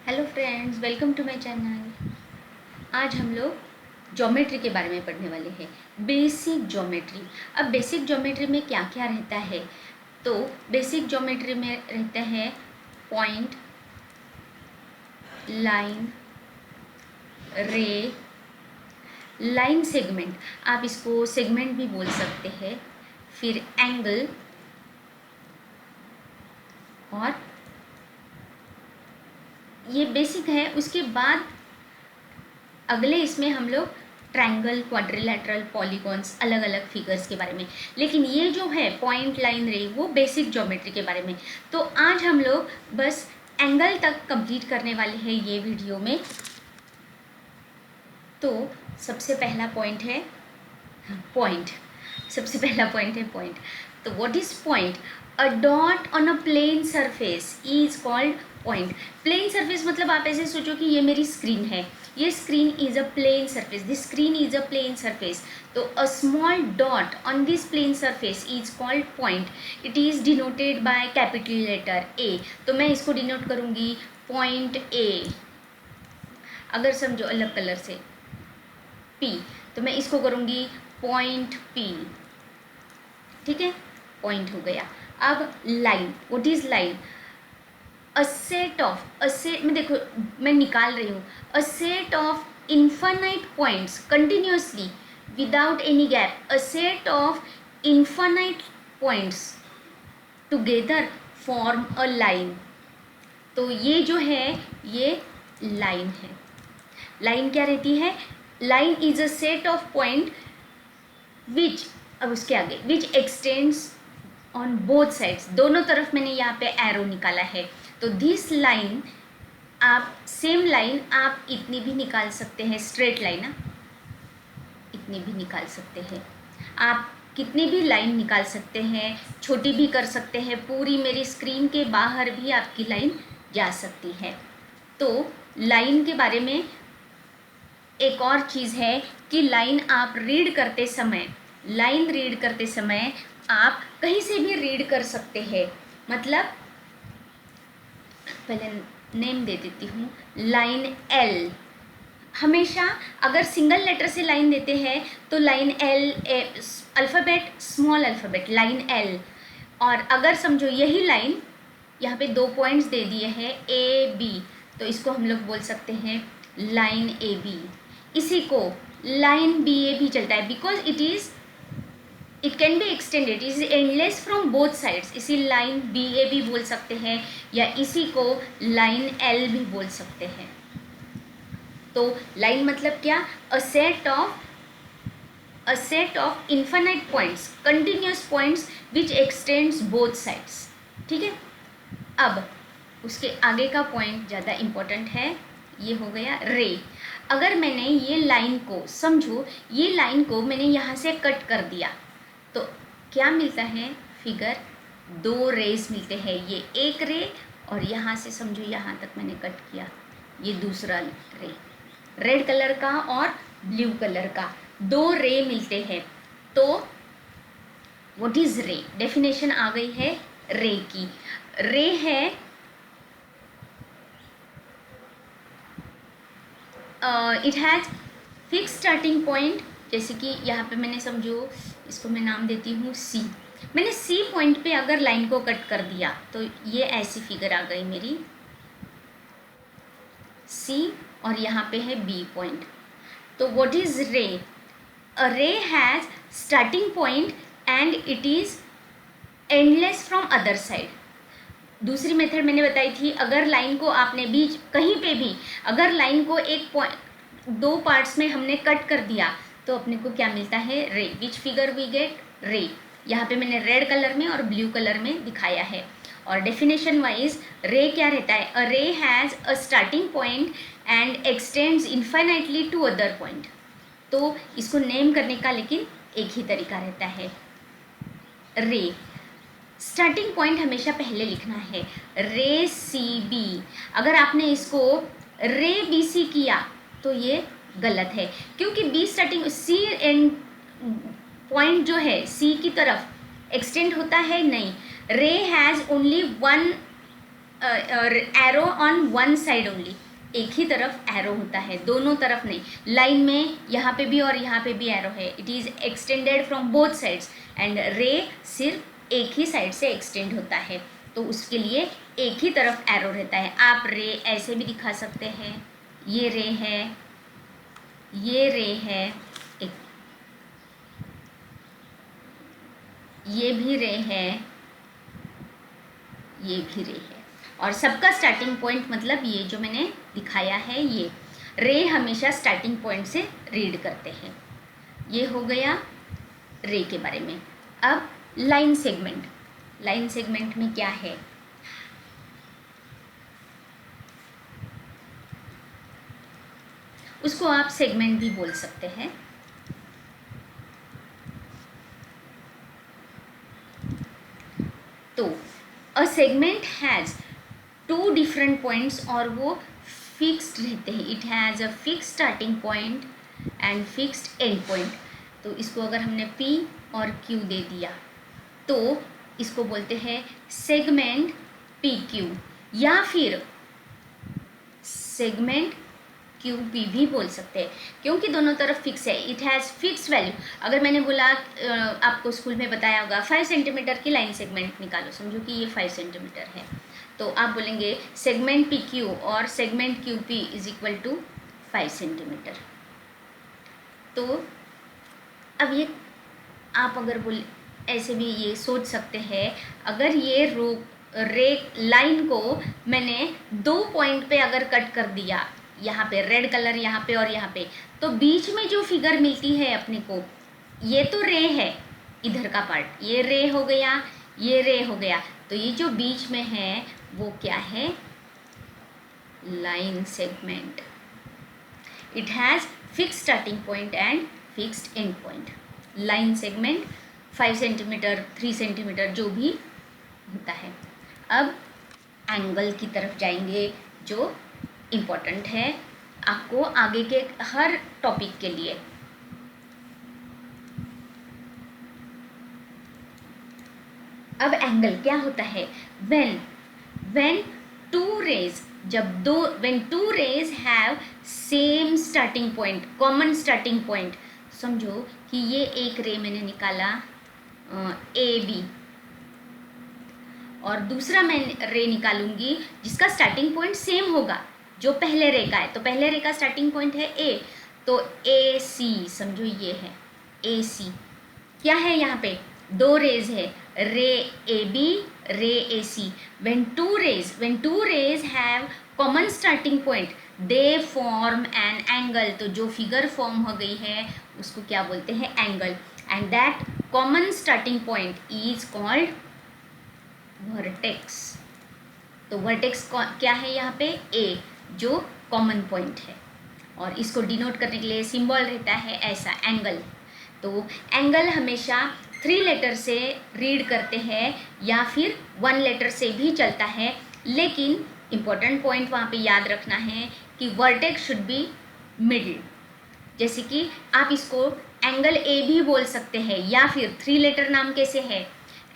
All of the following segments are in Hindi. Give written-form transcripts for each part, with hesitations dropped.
Hello friends, welcome to my channel. आज हम लोग ज्योमेट्री के बारे में पढ़ने वाले हैं। Basic geometry. अब बेसिक ज्योमेट्री में क्या क्या रहता है? तो बेसिक ज्योमेट्री में रहता है पॉइंट, लाइन, रे, लाइन सेगमेंट, आप इसको सेगमेंट भी बोल सकते हैं, फिर एंगल और ये बेसिक है। उसके बाद अगले इसमें हम लोग ट्रायंगल, क्वाड्रिलेटरल, पॉलीगॉन्स, अलग अलग फिगर्स के बारे में। लेकिन ये जो है पॉइंट, लाइन, रे, वो बेसिक ज्योमेट्री के बारे में। तो आज हम लोग बस एंगल तक कंप्लीट करने वाले हैं ये वीडियो में। तो सबसे पहला पॉइंट है पॉइंट। सबसे पहला पॉइंट है पॉइंट। तो what is point? A dot on a plane surface is called point. Plane surface मतलब आप ऐसे सोचो कि ये मेरी स्क्रीन है, ये screen is a plane surface, this screen is a plane surface. तो a small dot on this plane surface is called point. It is denoted by capital letter A. तो मैं इसको डिनोट करूंगी पॉइंट ए। अगर समझो अलग कलर से पी, तो मैं इसको करूंगी पॉइंट पी। ठीक है, पॉइंट हो गया। अब line, what is line? A set of, a set में देखो मैं निकाल रही हूँ, अ set of infinite points continuously without any gap, a set of infinite points together form a line. तो ये जो है ये लाइन है। लाइन क्या रहती है? Line is a set of point which, अब उसके आगे, विच एक्सटेंड्स ऑन बोथ साइड्स, दोनों तरफ मैंने यहाँ पे एरो निकाला है। तो दिस लाइन, आप सेम लाइन आप इतनी भी निकाल सकते हैं, स्ट्रेट लाइन ना, इतनी भी निकाल सकते हैं। आप कितनी भी लाइन निकाल सकते हैं, छोटी भी कर सकते हैं, पूरी मेरी स्क्रीन के बाहर भी आपकी लाइन जा सकती है। तो लाइन के बारे में एक और चीज़ है कि लाइन आप रीड करते समय, लाइन रीड करते समय आप कहीं से भी रीड कर सकते हैं। मतलब पहले नेम दे देती हूँ, लाइन एल। हमेशा अगर सिंगल लेटर से लाइन देते हैं तो line L, alphabet small alphabet, line L. और अगर समझो यही लाइन, यहाँ पे 2 पॉइंट्स दे दिए हैं ए बी, तो इसको हम लोग बोल सकते हैं लाइन ए बी। इसी को लाइन बी ए भी चलता है, because it can be extended, is endless from both sides. इसी लाइन बी ए भी बोल सकते हैं, या इसी को लाइन एल भी बोल सकते हैं। तो लाइन मतलब क्या? अ set of infinite points, continuous points which x tends both sides. ठीक है, अब उसके आगे का पॉइंट ज़्यादा इम्पोर्टेंट है। ये हो गया रे। अगर मैंने ये लाइन को, समझो ये लाइन को मैंने यहाँ से कट कर दिया, तो क्या मिलता है? फिगर 2 रेज मिलते हैं। ये एक रे, और यहाँ से समझो यहाँ तक मैंने कट किया, ये दूसरा रे, रेड कलर का और ब्लू कलर का 2 रे मिलते हैं। तो व्हाट इज रे? डेफिनेशन आ गई है रे की। रे है it has fix starting point. जैसे कि यहाँ पे मैंने समझो, इसको मैं नाम देती हूँ सी। मैंने सी पॉइंट पे अगर लाइन को कट कर दिया तो ये ऐसी फिगर आ गई मेरी सी, और यहाँ पे है बी पॉइंट। तो व्हाट इज रे? अ ray has starting point and it is endless from other side. दूसरी मेथड मैंने बताई थी, अगर लाइन को आपने बीच कहीं पे भी, अगर लाइन को एक पॉइंट 2 पार्ट्स में हमने कट कर दिया तो अपने को क्या मिलता है? Ray. Which figure we get? Ray. यहाँ पे मैंने रेड कलर में और ब्लू कलर में दिखाया है। और डेफिनेशन वाइज रे क्या रहता है? A ray has a starting point and extends infinitely to other point. तो इसको नेम करने का लेकिन एक ही तरीका रहता है, रे। स्टार्टिंग पॉइंट हमेशा पहले लिखना है, रे सी बी। अगर आपने इसको रे बी सी किया तो ये गलत है, क्योंकि B starting, C end point जो है सी की तरफ एक्सटेंड होता है नहीं। रे has only one arrow on one side only, एक ही तरफ एरो होता है, दोनों तरफ नहीं। लाइन में यहाँ पे भी और यहाँ पे भी एरो है, it is extended from both sides, and रे सिर्फ एक ही साइड से एक्सटेंड होता है, तो उसके लिए एक ही तरफ एरो रहता है। आप रे ऐसे भी दिखा सकते हैं, ये रे है, ये रे है, एक ये भी रे है, ये भी रे है, और सबका स्टार्टिंग पॉइंट मतलब ये जो मैंने दिखाया है, ये रे हमेशा स्टार्टिंग पॉइंट से रीड करते हैं। ये हो गया रे के बारे में। अब लाइन सेगमेंट, लाइन सेगमेंट में क्या है? उसको आप सेगमेंट भी बोल सकते हैं। तो a segment has two different points, और वो फिक्स्ड रहते हैं। It has a fix starting point and fixed end point. तो इसको अगर हमने P और Q दे दिया तो इसको बोलते हैं सेगमेंट PQ, या फिर सेगमेंट QP भी बोल सकते हैं, क्योंकि दोनों तरफ फिक्स है। It has fix value. अगर मैंने बोला, आपको स्कूल में बताया होगा 5 सेंटीमीटर की लाइन सेगमेंट निकालो, समझो कि ये 5 सेंटीमीटर है, तो आप बोलेंगे सेगमेंट PQ और segment QP is equal to 5 centimetre. तो अब ये आप अगर बोले, ऐसे भी ये सोच सकते हैं, अगर ये रे लाइन को मैंने 2 पॉइंट पे अगर कट कर दिया, यहाँ पे रेड कलर यहाँ पे और यहाँ पे, तो बीच में जो फिगर मिलती है अपने को, ये तो रे है, इधर का पार्ट ये रे हो गया, ये रे हो गया, तो ये जो बीच में है वो क्या है? Line segment. It has fixed starting point and fixed end point. Line segment 5 centimetre 3 centimetre जो भी होता है। अब एंगल की तरफ जाएंगे, जो इम्पोर्टेंट है आपको आगे के हर टॉपिक के लिए। अब एंगल क्या होता है? when two rays, जब when two rays have same starting point, common starting point, समझो कि ये एक रे मैंने निकाला AB, और दूसरा मैं रे निकालूंगी जिसका स्टार्टिंग पॉइंट सेम होगा जो पहले रे का है। तो पहले रे का स्टार्टिंग पॉइंट है A, तो AC, समझो ये है AC। क्या है यहाँ पे? 2 रेज है, रे AB, रे AC। when two rays have common starting point, they form an angle। तो जो फिगर फॉर्म हो गई है उसको क्या बोलते हैं? Angle. And that common starting point is called vertex. तो वर्टेक्स क्या है यहाँ पे? A, जो कॉमन पॉइंट है, और इसको डिनोट करने के लिए सिंबल रहता है ऐसा, एंगल। तो एंगल हमेशा 3 लेटर से रीड करते हैं या फिर 1 लेटर से भी चलता है, लेकिन इम्पोर्टेंट पॉइंट वहाँ पे याद रखना है कि वर्टेक्स शुड बी मिडिल। जैसे कि आप इसको एंगल A भी बोल सकते हैं, या फिर 3 लेटर नाम कैसे है?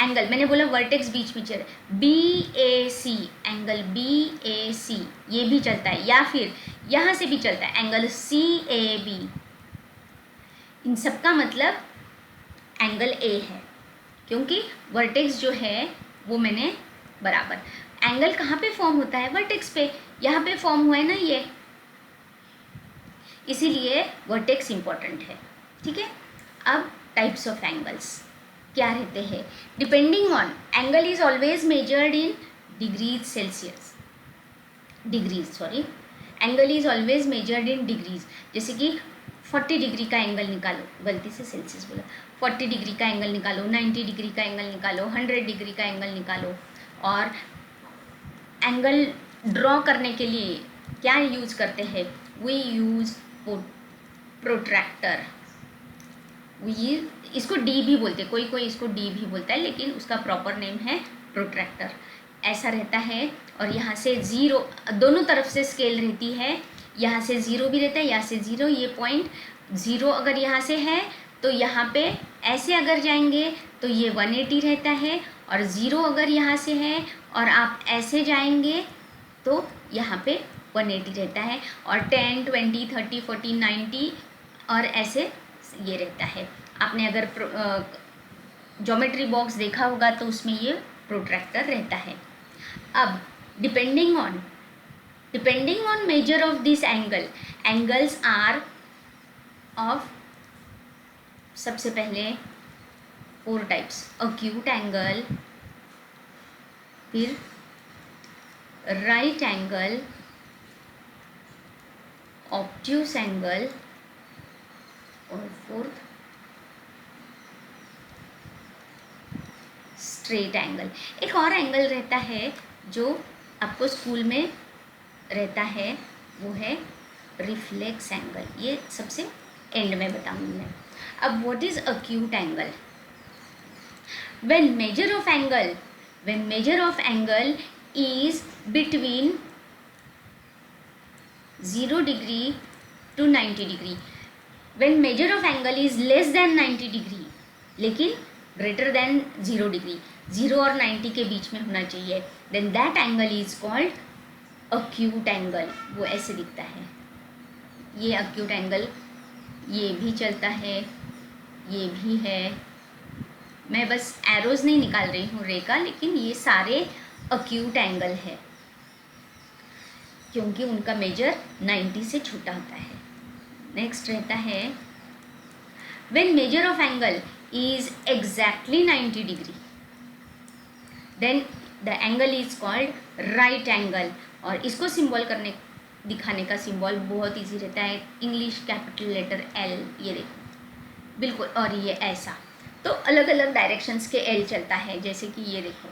एंगल, मैंने बोला वर्टेक्स बीच में चल, BAC, एंगल BAC ये भी चलता है, या फिर यहाँ से भी चलता है एंगल CAB। इन सब का मतलब एंगल A है, क्योंकि वर्टेक्स जो है वो मैंने बराबर। एंगल कहाँ पे फॉर्म होता है? वर्टेक्स पे, यहाँ पे फॉर्म हुआ है ना ये, इसीलिए वर्टेक्स इंपॉर्टेंट है। ठीक है। अब टाइप्स ऑफ एंगल्स क्या रहते हैं? Depending on, angle is always measured in degrees Celsius, angle is always measured in degrees. जैसे कि 40 डिग्री का एंगल निकालो, गलती से सेल्सियस बोला, 40 डिग्री का एंगल निकालो, 90 डिग्री का एंगल निकालो, 100 डिग्री का एंगल निकालो। और एंगल ड्रॉ करने के लिए क्या यूज करते हैं? We use protractor. इसको डी भी बोलते हैं, कोई इसको डी भी बोलता है, लेकिन उसका प्रॉपर नेम है प्रोट्रैक्टर। ऐसा रहता है, और यहाँ से 0, दोनों तरफ से स्केल रहती है, यहाँ से 0 भी रहता है, यहाँ से 0, ये पॉइंट 0 अगर यहाँ से है तो यहाँ पे ऐसे अगर जाएंगे तो ये 180 रहता है, और 0 अगर यहाँ से है और आप ऐसे जाएंगे तो यहाँ पे 180 रहता है, और 10, 20, 30, 40, 90 और ऐसे ये रहता है। आपने अगर ज्योमेट्री बॉक्स देखा होगा तो उसमें ये प्रोट्रैक्टर रहता है। अब depending on measure of this angles are of, सबसे पहले 4 टाइप्स, अक्यूट एंगल, फिर राइट एंगल, ऑब्ट्यूस एंगल, और 4th स्ट्रेट एंगल। एक और एंगल रहता है जो आपको स्कूल में रहता है, वो है रिफ्लेक्स एंगल। ये सबसे एंड में बताऊंगी मैं। अब what is acute angle? when measure of angle is between 0 degree to 90 degree, when measure of angle is less than 90 degree लेकिन greater than 0 degree, 0 और 90 के बीच में होना चाहिए, then that angle is called acute angle। वो ऐसे दिखता है, ये acute angle, ये भी चलता है, ये भी है। मैं बस एरोज नहीं निकाल रही हूँ रे का, लेकिन ये सारे अक्यूट एंगल है क्योंकि उनका मेजर 90 से छोटा होता है। नेक्स्ट रहता है when measure of angle is exactly 90 degree, then the angle is called right angle. और इसको सिंबल दिखाने का सिंबल बहुत इजी रहता है, इंग्लिश कैपिटल लेटर एल, ये देखो बिल्कुल, और ये ऐसा। तो अलग अलग डायरेक्शंस के एल चलता है, जैसे कि ये देखो,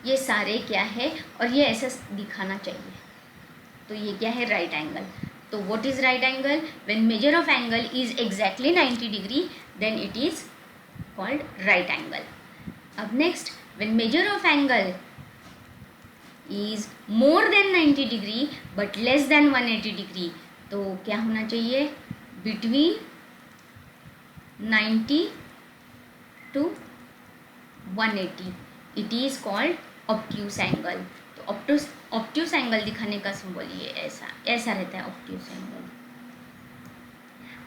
ये सारे क्या है, और ये ऐसा दिखाना चाहिए। तो ये क्या है? Right angle. तो what is right angle? When measure of angle is exactly 90 degree then it is called right angle. अब next, when measure of angle is more than 90 degree but less than 180 degree, तो क्या होना चाहिए? between 90 to 180, it is called obtuse angle। तो obtuse angle दिखाने का सिंबल ये ऐसा रहता है, obtuse angle।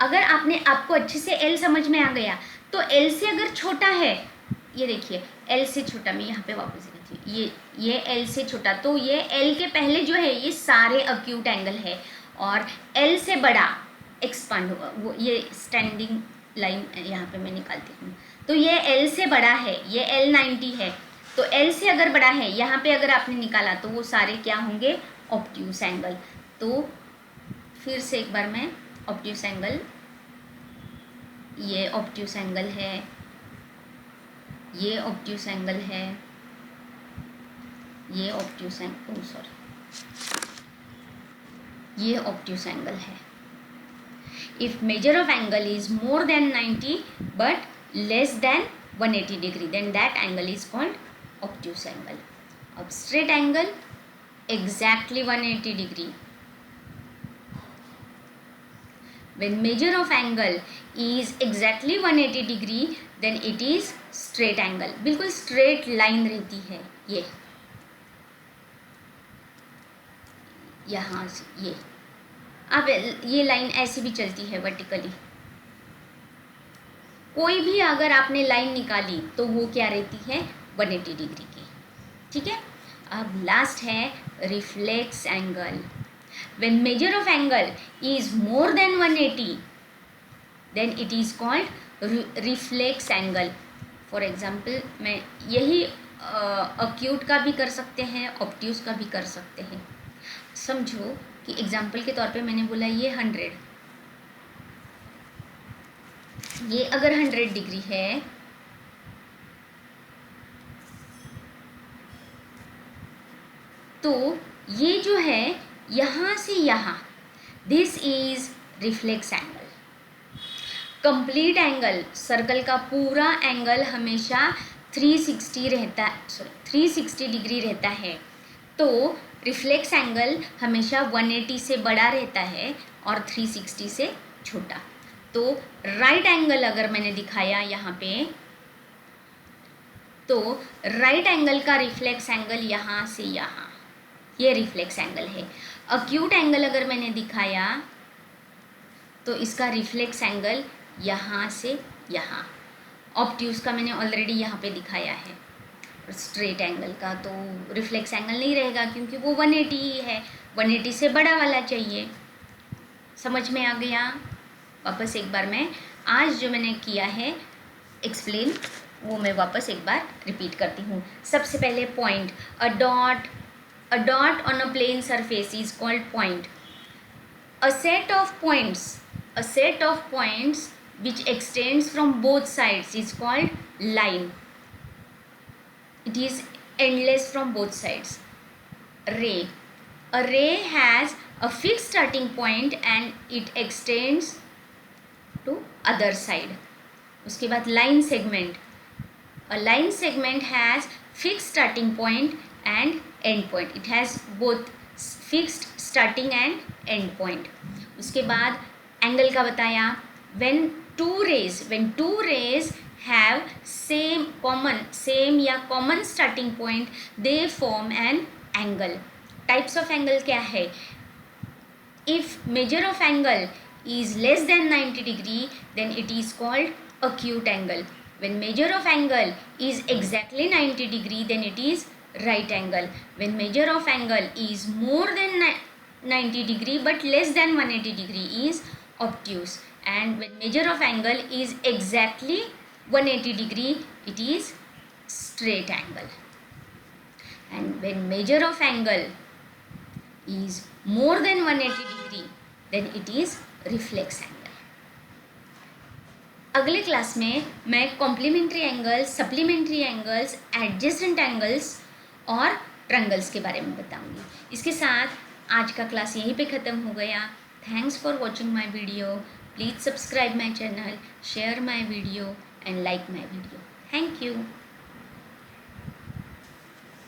अगर आपको अच्छे से L समझ में आ गया तो L से अगर छोटा है, ये देखिए L से छोटा, मैं यहाँ पे वापस ये L से छोटा, तो ये L के पहले जो है ये सारे अक्यूट एंगल है, और L से बड़ा एक्सपांड होगा, वो ये स्टैंडिंग लाइन यहाँ पे मैं निकालती हूँ। तो ये L से बड़ा है, ये L 90 है, तो L से अगर बड़ा है यहाँ पे अगर आपने निकाला तो वो सारे क्या होंगे? Obtuse angle. तो फिर से एक बार मैं ऑब्ट्यूस एंगल, ये ऑब्ट्यूस एंगल है, ये ऑब्ट्यूस एंगल है, ये ऑब्ट्यूस एंगल, ये ऑब्ट्यूस एंगल है। If measure of angle is more than 90 but less than 180 degree then that angle is called obtuse angle. अब straight angle exactly 180 degree. when measure of angle is exactly 180 degree then it is straight angle। बिल्कुल स्ट्रेट लाइन रहती है, ये यहाँ से ये, अब ये लाइन ऐसी भी चलती है वर्टिकली। कोई भी अगर आपने लाइन निकाली तो वो क्या रहती है? 180 डिग्री की, ठीक है। अब लास्ट है reflex angle. when measure of angle is more than 180 then it is called reflex angle। for example मैं यही acute का भी कर सकते हैं, obtuse का भी कर सकते हैं। समझो कि एग्जाम्पल के तौर पे मैंने बोला ये 100, ये अगर 100 डिग्री है तो ये जो है यहाँ से यहाँ, this is reflex angle. Complete angle, circle का पूरा एंगल हमेशा 360 रहता, 360 डिग्री रहता है, तो रिफ्लेक्स एंगल हमेशा 180 से बड़ा रहता है और 360 से छोटा। तो राइट एंगल अगर मैंने दिखाया यहाँ पे, तो राइट एंगल का रिफ्लेक्स एंगल यहाँ से यहाँ, ये रिफ्लेक्स एंगल है। अक्यूट एंगल अगर मैंने दिखाया तो इसका रिफ्लेक्स एंगल यहाँ से यहाँ। ऑब्ट्यूज का मैंने ऑलरेडी यहाँ पे दिखाया है। स्ट्रेट एंगल का तो रिफ्लेक्स एंगल नहीं रहेगा क्योंकि वो 180 ही है, 180 से बड़ा वाला चाहिए। समझ में आ गया? वापस एक बार मैं आज जो मैंने किया है एक्सप्लेन, वो मैं वापस एक बार रिपीट करती हूँ। सबसे पहले point, a dot on a plane surface is called point. A set of points which extends from both sides is called line. It is endless from both sides. Ray, a ray has a fixed starting point and it extends to other side. उसके बाद line segment, a line segment has fixed starting point and end point. It has both fixed starting and end point. उसके बाद एंगल का बताया, when two rays have same या common starting point, they form an angle. Types of angle क्या है? If measure of angle is less than 90 degree, then it is called acute angle. When measure of angle is exactly 90 degree, then it is right angle. When measure of angle is more than 90 degree but less than 180 degree is obtuse. And when measure of angle is exactly 180 degree, it is straight angle. And when measure of angle is more than 180 degree, then it is reflex angle. अगले क्लास में मैं complementary angles, supplementary angles, adjacent angles और ट्रायंगल्स के बारे में बताऊंगी। इसके साथ आज का क्लास यहीं पे ख़त्म हो गया। Thanks for watching my video. Please subscribe my channel, share my video and like my video. Thank you.